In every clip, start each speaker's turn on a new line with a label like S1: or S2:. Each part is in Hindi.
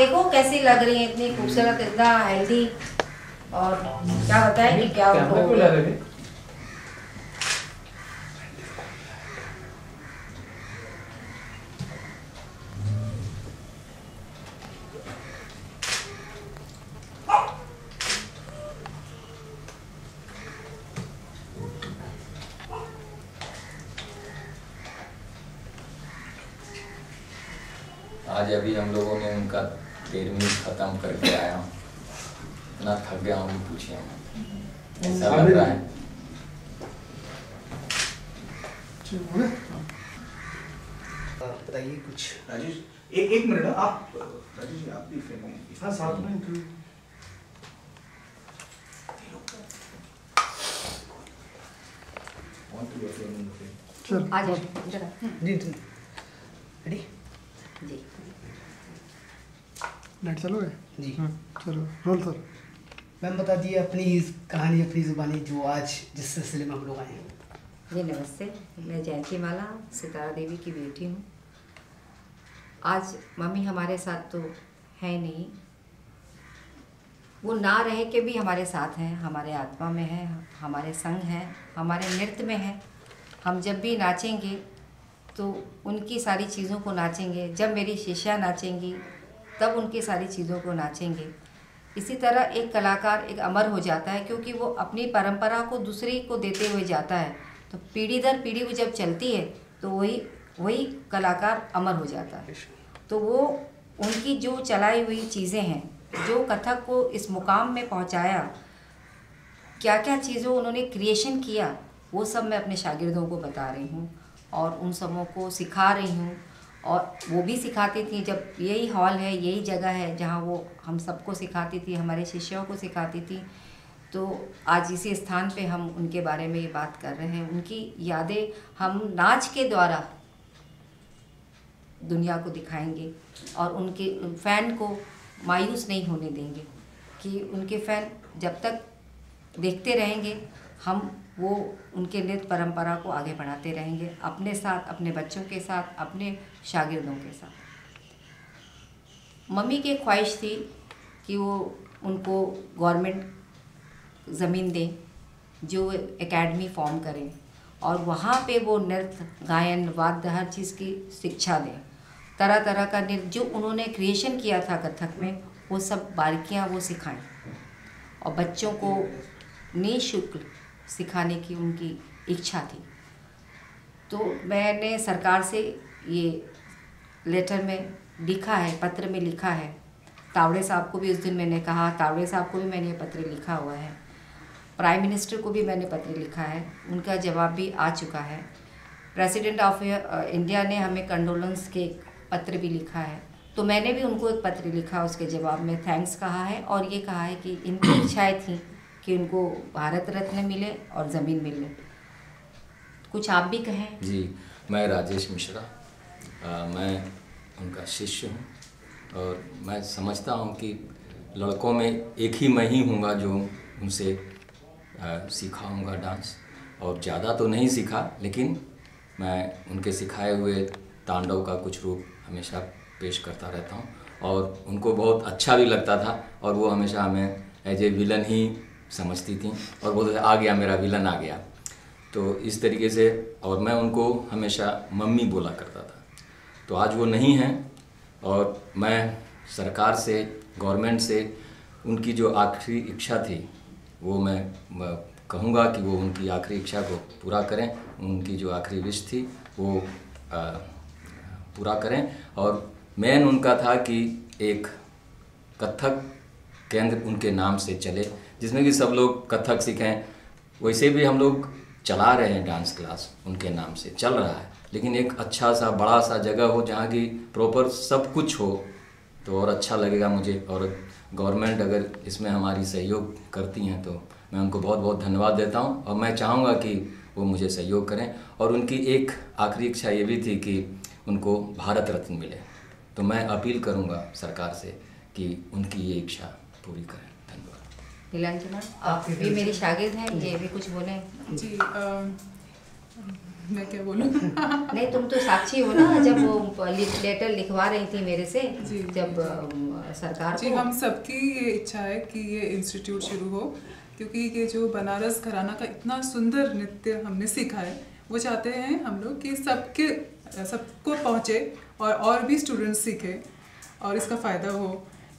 S1: देखो कैसी लग रही है, इतनी खूबसूरत, इतना हेल्दी। और क्या बताएं कि क्या उनको
S2: आज अभी हम लोगों ने उनका 13वीं खत्म करके आया हूँ, इतना थक गया हूँ पूछिए, ऐसा लग रहा है।
S3: बताइए कुछ।
S4: राजेश एक मिनट, आप राजेश जी आप भी फ्रेम में, हाँ साथ में इंटरव्यू।
S1: आ जाओ इधर।
S3: जी रेडी
S1: जी
S5: नेट चलो है
S3: जी।
S5: चलो रोल सर।
S3: मैम बता दिए अपनी कहानी, अपनी ज़ुबानी, जो आज जिस सिलसिले में हम लोग आए हैं।
S1: जी नमस्ते, मैं जयंती माला सितारा देवी की बेटी हूँ। आज मम्मी हमारे साथ तो है नहीं, वो ना रह के भी हमारे साथ हैं, हमारे आत्मा में है, हमारे संग है, हमारे नृत्य में है। हम जब भी नाचेंगे तो उनकी सारी चीज़ों को नाचेंगे, जब मेरी शिष्या नाचेंगी तब उनकी सारी चीज़ों को नाचेंगे। इसी तरह एक कलाकार एक अमर हो जाता है, क्योंकि वो अपनी परंपरा को दूसरे को देते हुए जाता है, तो पीढ़ी दर पीढ़ी वो जब चलती है तो वही कलाकार अमर हो जाता है। तो वो उनकी जो चलाई हुई चीज़ें हैं, जो कथक को इस मुकाम में पहुंचाया, क्या क्या चीज़ों उन्होंने क्रिएशन किया, वो सब मैं अपने शागिर्दों को बता रही हूँ और उन सबों को सिखा रही हूँ। और वो भी सिखाती थी, जब यही हॉल है, यही जगह है जहाँ वो हम सबको सिखाती थी, हमारे शिष्यों को सिखाती थी। तो आज इसी स्थान पे हम उनके बारे में ये बात कर रहे हैं। उनकी यादें हम नाच के द्वारा दुनिया को दिखाएंगे और उनके फ़ैन को मायूस नहीं होने देंगे, कि उनके फ़ैन जब तक देखते रहेंगे, हम वो उनके नृत्य परंपरा को आगे बढ़ाते रहेंगे, अपने साथ, अपने बच्चों के साथ, अपने शागिर्दों के साथ। मम्मी की ख्वाहिश थी कि वो उनको गवर्नमेंट ज़मीन दें, जो एकेडमी फॉर्म करें और वहाँ पे वो नृत्य, गायन, वाद्य, हर चीज़ की शिक्षा दें। तरह तरह का नृत्य जो उन्होंने क्रिएशन किया था कथक में, वो सब बारीकियाँ वो सिखाएं और बच्चों को निःशुल्क सिखाने की उनकी इच्छा थी। तो मैंने सरकार से ये लेटर में लिखा है, पत्र में लिखा है। तावड़े साहब को भी उस दिन मैंने कहा, तावड़े साहब को भी मैंने ये पत्र लिखा हुआ है, प्राइम मिनिस्टर को भी मैंने पत्र लिखा है, उनका जवाब भी आ चुका है। प्रेसिडेंट ऑफ इंडिया ने हमें कंडोलेंस के पत्र भी लिखा है, तो मैंने भी उनको एक पत्र लिखा, उसके जवाब में थैंक्स कहा है और ये कहा है कि इनकी इच्छाएं थी कि उनको भारत रत्न मिले और ज़मीन मिले। कुछ आप भी कहें।
S2: जी, मैं राजेश मिश्रा, मैं उनका शिष्य हूँ और मैं समझता हूँ कि लड़कों में एक ही मैं ही हूँगा जो उनसे सिखाऊंगा डांस, और ज़्यादा तो नहीं सीखा, लेकिन मैं उनके सिखाए हुए तांडव का कुछ रूप हमेशा पेश करता रहता हूँ और उनको बहुत अच्छा भी लगता था और वो हमेशा हमें एज ए विलन ही समझती थी और बोलते आ गया मेरा विलन आ गया, तो इस तरीके से। और मैं उनको हमेशा मम्मी बोला करता था। तो आज वो नहीं हैं और मैं सरकार से, गवर्नमेंट से उनकी जो आखिरी इच्छा थी वो मैं कहूँगा कि वो उनकी आखिरी इच्छा को पूरा करें, उनकी जो आखिरी विश थी वो पूरा करें। और मेन उनका था कि एक कथक केंद्र उनके नाम से चले, जिसमें कि सब लोग कथक सीखें। वैसे भी हम लोग चला रहे हैं डांस क्लास, उनके नाम से चल रहा है, लेकिन एक अच्छा सा बड़ा सा जगह हो जहाँ की प्रॉपर सब कुछ हो तो और अच्छा लगेगा मुझे। और गवर्नमेंट अगर इसमें हमारी सहयोग करती हैं तो मैं उनको बहुत बहुत धन्यवाद देता हूँ और मैं चाहूँगा कि वो मुझे सहयोग करें। और उनकी एक आखिरी इच्छा ये भी थी कि उनको भारत रत्न मिले, तो मैं अपील करूँगा सरकार से कि उनकी ये इच्छा पूरी करें। धन्यवाद।
S1: नीलांजना, आप भी मेरी शागिर्द हैं, ये भी कुछ बोलें।
S6: जी, मैं क्या बोलूँ।
S1: नहीं, तुम तो साक्षी हो ना, जब वो लेटर लिखवा रही थी मेरे से,
S6: जी,
S1: जब सरकार
S6: जी
S1: को।
S6: हम सबकी ये इच्छा है कि ये इंस्टीट्यूट शुरू हो, क्योंकि ये जो बनारस घराना का इतना सुंदर नृत्य हमने सीखा है, वो चाहते हैं हम लोग कि सबको पहुँचे और भी स्टूडेंट्स सीखें और इसका फ़ायदा हो,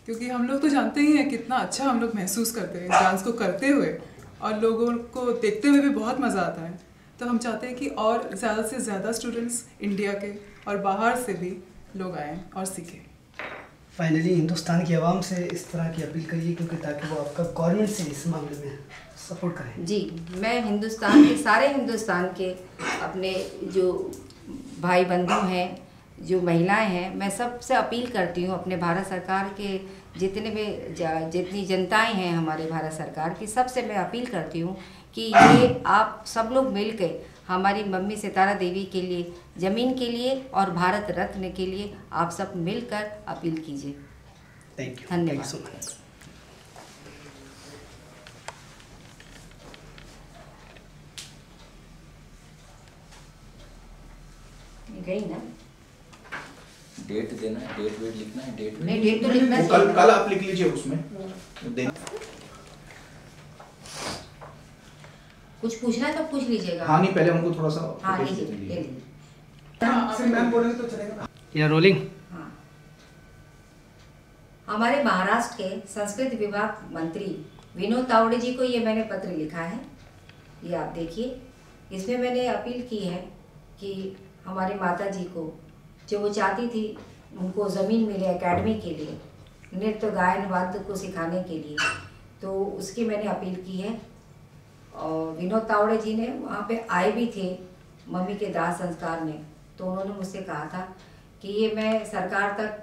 S6: क्योंकि हम लोग तो जानते ही हैं कितना अच्छा हम लोग महसूस करते हैं डांस को करते हुए, और लोगों को देखते हुए भी बहुत मज़ा आता है। तो हम चाहते हैं कि और ज़्यादा से ज़्यादा स्टूडेंट्स इंडिया के और बाहर से भी लोग आएँ और सीखें।
S3: फाइनली हिंदुस्तान की आवाम से इस तरह की अपील करिए, क्योंकि ताकि वो आपका गवर्नमेंट से इस मामले में सपोर्ट करें।
S1: जी, मैं हिंदुस्तान के सारे हिंदुस्तान के अपने जो भाई बंधु हैं, जो महिलाएं हैं, मैं सबसे अपील करती हूँ, अपने भारत सरकार के जितनी जनताएं हैं हमारे भारत सरकार की, सबसे मैं अपील करती हूँ कि ये आप सब लोग मिल के हमारी मम्मी सितारा देवी के लिए, ज़मीन के लिए और भारत रत्न के लिए आप सब मिलकर अपील कीजिए।
S3: थैंक यू,
S1: धन्यवाद।
S3: So much.
S1: गई ना?
S2: डेट देना है, डेट वेट लिखना है, डेट
S1: नहीं, डेट तो लिखना
S4: वो
S1: चाहिए।
S4: कल आप लिख लीजिए उसमें।
S1: कुछ पूछना है तो पूछ लीजिएगा।
S4: हाँ नहीं, पहले हमको थोड़ा सा
S1: हाँ,
S4: footage
S1: लीजिए,
S4: दे
S1: ले
S4: दीजिए।
S1: लीजिए।
S5: सिर्फ मैम बोलेंगे तो चलेगा।
S3: या रोलिंग।
S1: हाँ। हमारे महाराष्ट्र के संस्कृति विभाग मंत्री विनोद तावड़े जी को ये मैंने पत्र लिखा है, ये आप देखिए। इसमें मैंने अपील की है कि हमारी माता जी को, जो वो चाहती थी उनको ज़मीन मिले एकेडमी के लिए, नृत्य गायन वाद्य को सिखाने के लिए, तो उसकी मैंने अपील की है। और विनोद तावड़े जी ने वहाँ पे आए भी थे मम्मी के दाह संस्कार में, तो उन्होंने मुझसे कहा था कि ये मैं सरकार तक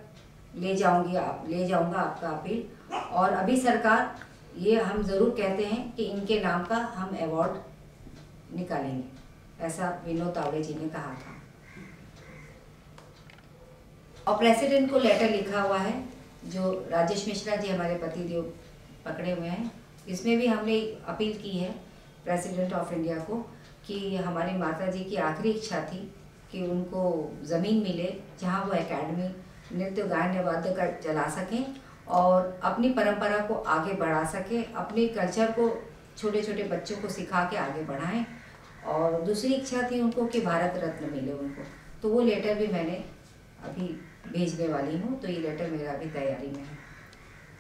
S1: ले जाऊंगा आपका अपील। और अभी सरकार ये हम ज़रूर कहते हैं कि इनके नाम का हम अवार्ड निकालेंगे, ऐसा विनोद तावड़े जी ने कहा था। और प्रेसिडेंट को लेटर लिखा हुआ है, जो राजेश मिश्रा जी हमारे पतिदेव पकड़े हुए हैं, इसमें भी हमने अपील की है प्रेसिडेंट ऑफ इंडिया को कि हमारी माता जी की आखिरी इच्छा थी कि उनको ज़मीन मिले जहां वो एकेडमी नृत्य गायन वाद्य का चला सकें और अपनी परंपरा को आगे बढ़ा सकें, अपने कल्चर को छोटे छोटे बच्चों को सिखा के आगे बढ़ाएं। और दूसरी इच्छा थी उनको कि भारत रत्न मिले उनको, तो वो लेटर भी मैंने अभी भेजने वाली हूँ, तो ये लेटर मेरा अभी तैयारी में है।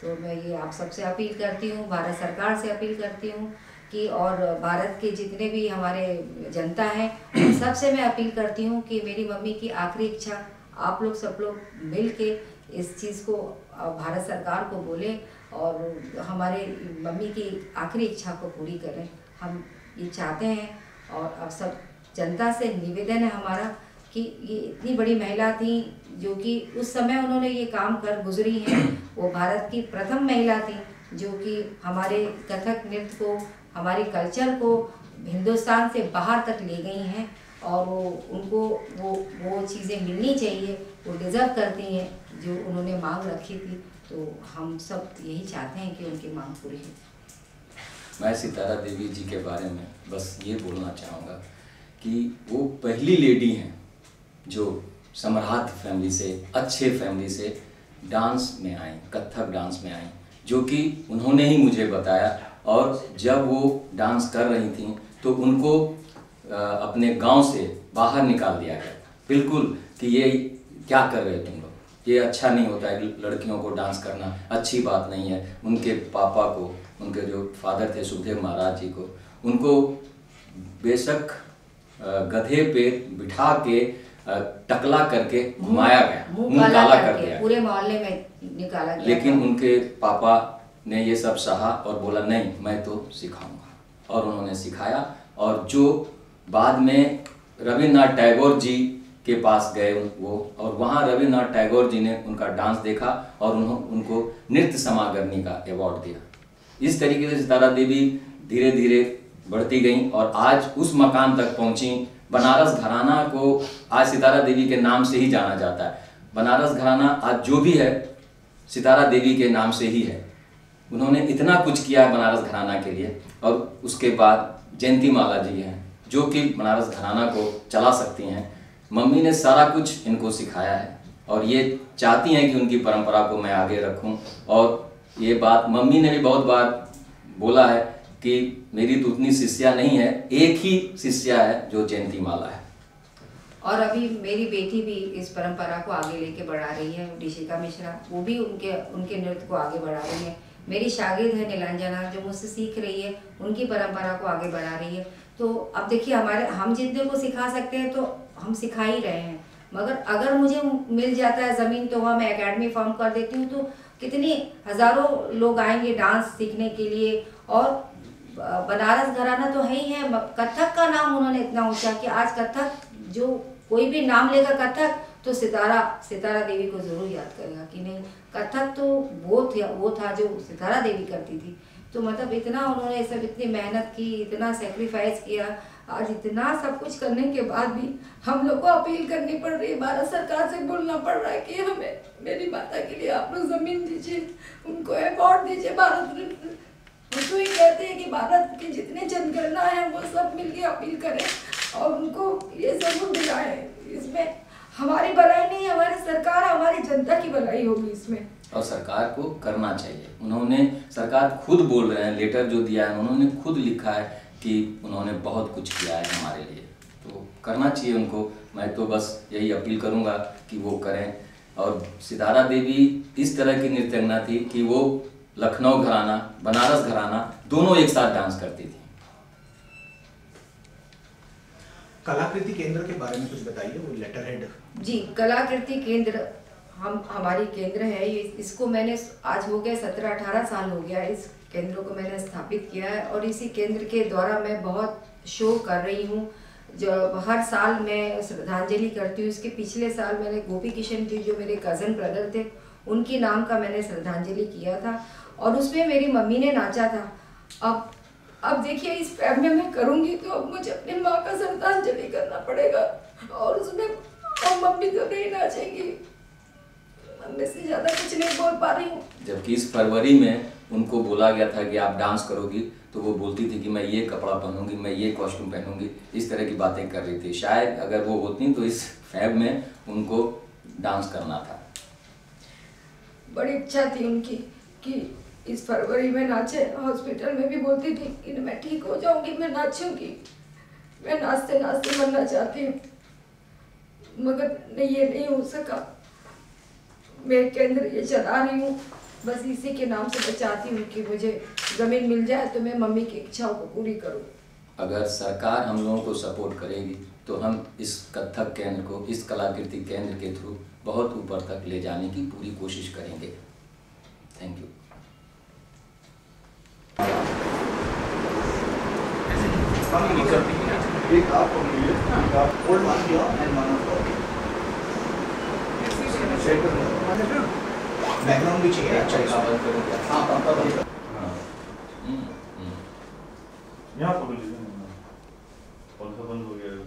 S1: तो मैं ये आप सबसे अपील करती हूँ, भारत सरकार से अपील करती हूँ कि, और भारत के जितने भी हमारे जनता हैं सबसे मैं अपील करती हूँ कि मेरी मम्मी की आखिरी इच्छा आप लोग सब लोग मिल के इस चीज़ को भारत सरकार को बोले और हमारे मम्मी की आखिरी इच्छा को पूरी करें, हम ये चाहते हैं। और अब सब जनता से निवेदन है हमारा कि ये इतनी बड़ी महिला थी जो कि उस समय उन्होंने ये काम कर गुजरी हैं, वो भारत की प्रथम महिला थी जो कि हमारे कथक नृत्य को, हमारे कल्चर को हिंदुस्तान से बाहर तक ले गई हैं और उनको वो चीज़ें मिलनी चाहिए, वो डिज़र्व करती हैं जो उन्होंने मांग रखी थी। तो हम सब यही चाहते हैं कि उनकी मांग पूरी हो।
S2: मैं सितारा देवी जी के बारे में बस ये बोलना चाहूँगा कि वो पहली लेडी हैं जो समरात फैमिली से, अच्छे फैमिली से डांस में आई, कथक डांस में आई, जो कि उन्होंने ही मुझे बताया। और जब वो डांस कर रही थी तो उनको अपने गांव से बाहर निकाल दिया गया, बिल्कुल कि ये क्या कर रहे हो तुम लोग, ये अच्छा नहीं होता है, लड़कियों को डांस करना अच्छी बात नहीं है। उनके पापा को, उनके जो फादर थे सुखदेव महाराज जी को, उनको बेशक गधे पे बिठा के टकला करके घुमाया गया, मुंह काला कर दिया,
S1: पूरे मोहल्ले में निकाला गया।
S2: लेकिन उनके पापा ने ये सब सहा और बोला नहीं मैं तो सिखाऊंगा, और उन्होंने सिखाया। और जो बाद में रविन्द्रनाथ टैगोर जी के पास गए वो, और वहाँ रविन्द्रनाथ टैगोर जी ने उनका डांस देखा और उनको नृत्य समागर्नी का अवार्ड दिया। इस तरीके से सितारा देवी धीरे धीरे बढ़ती गई और आज उस मकाम तक पहुंची। बनारस घराना को आज सितारा देवी के नाम से ही जाना जाता है। बनारस घराना आज जो भी है सितारा देवी के नाम से ही है। उन्होंने इतना कुछ किया है बनारस घराना के लिए। और उसके बाद जयंती माला जी हैं जो कि बनारस घराना को चला सकती हैं। मम्मी ने सारा कुछ इनको सिखाया है और ये चाहती हैं कि उनकी परंपरा को मैं आगे रखूं। और ये बात मम्मी ने भी बहुत बार बोला है कि मेरी तो उतनी शिष्या नहीं है, एक ही शिष्या है जो जयंती माला है।
S1: और अभी मेरी बेटी भी इस परंपरा को आगे लेके बढ़ा रही है, ऋषिका मिश्रा, वो भी उनके नृत्य को आगे बढ़ा रही है। मेरी शागिर्द है नीलांजना, जो मुझसे सीख रही है, उनकी परंपरा को आगे बढ़ा रही है। तो अब देखिए, हम जितने को सिखा सकते हैं तो हम सिखा ही रहे हैं, मगर अगर मुझे मिल जाता है ज़मीन तो वहाँ मैं एकेडमी फॉर्म कर देती हूँ, तो कितनी हज़ारों लोग आएंगे डांस सीखने के लिए। और बनारस घराना तो है ही है, कथक का नाम उन्होंने इतना ऊंचा कि आज कथक, जो कोई भी नाम लेगा कथक तो सितारा देवी को ज़रूर याद करेगा कि नहीं, कथक तो वो था जो सितारा देवी करती थी। तो मतलब इतना उन्होंने सब इतनी मेहनत की, इतना सेक्रीफाइस किया। आज इतना सब कुछ करने के बाद भी हम लोग को अपील करनी पड़ रही है, भारत सरकार से बोलना पड़ रहा है कि हमें, मेरी माता के लिए आप लोग ज़मीन दीजिए, उनको अवार्ड दीजिए। भारत तो ही कहते हैं कि भारत के जितने जनगणना है वो सब मिलके अपील करें और उनको ये जरूर दिलाएं। इसमें हमारी भलाई नहीं, हमारी सरकार, हमारी जनता की भलाई होगी इसमें।
S2: और सरकार को करना चाहिए। उन्होंने, सरकार खुद बोल रहे हैं, लेटर जो दिया है उन्होंने खुद लिखा है कि उन्होंने बहुत कुछ किया है हमारे लिए, तो करना चाहिए उनको। मैं तो बस यही अपील करूंगा कि वो करें। और सितारा देवी इस तरह की नृत्यंगना थी कि वो लखनऊ घराना, बनारस घराना दोनों एक साथ डांस करती थी।
S4: कलाकृति केंद्र के बारे में कुछ बताइए, वो लेटर हेड।
S1: जी, कलाकृति केंद्र हमारी केंद्र है। इसको मैंने आज हो गया 17-18 साल हो गया इस केंद्र को मैंने स्थापित किया है। और इसी केंद्र के द्वारा मैं बहुत शो कर रही हूँ, जो हर साल मैं श्रद्धांजलि करती हूँ। इसके पिछले साल मैंने गोपी किशन जी, जो मेरे कज़न ब्रदर थे, उनकी नाम का मैंने श्रद्धांजलि किया था और उसमें मेरी मम्मी ने नाचा था। अब देखिए, इस फैब में मैं करूँगी तो अब मुझे अपनी माँ का श्रद्धांजलि करना पड़ेगा और उसमें मम्मी तो नहीं नाचेंगी, मम्मी से ज़्यादा कुछ नहीं बोल पा रही हूँ।
S2: जबकि इस फरवरी में उनको बोला गया था कि आप डांस करोगी, तो वो बोलती थी कि मैं ये कपड़ा पहनूंगी, मैं ये कॉस्ट्यूम पहनूंगी, इस तरह की बातें कर रही थी। शायद अगर वो होती तो इस फैब में उनको डांस करना था।
S1: बड़ी इच्छा थी उनकी कि इस फरवरी में नाचे। हॉस्पिटल में भी बोलती थी कि मैं ठीक हो जाऊंगी, मैं नाचूंगी, मैं नाचते नाचते मरना चाहती हूँ, मगर ये नहीं हो सका। मैं केंद्र ये चला रही हूँ, बस इसी के नाम से मैं चाहती हूँ कि मुझे ज़मीन मिल जाए तो मैं मम्मी की इच्छाओं को पूरी करूँ।
S2: अगर सरकार हम लोगों को सपोर्ट करेगी तो हम इस कथक केंद्र को, इस कलाकृति केंद्र के थ्रू बहुत ऊपर तक ले जाने की पूरी कोशिश करेंगे। Thank you.
S4: एक आपको मिलिए, एक आप ओल्ड मान दिया एंड मान ऑफ बैकग्राउंड भी चाहिए अच्छा इसका। हाँ पापा
S7: यहाँ फोटो लीजिए, कौन सा बंद हो गया है?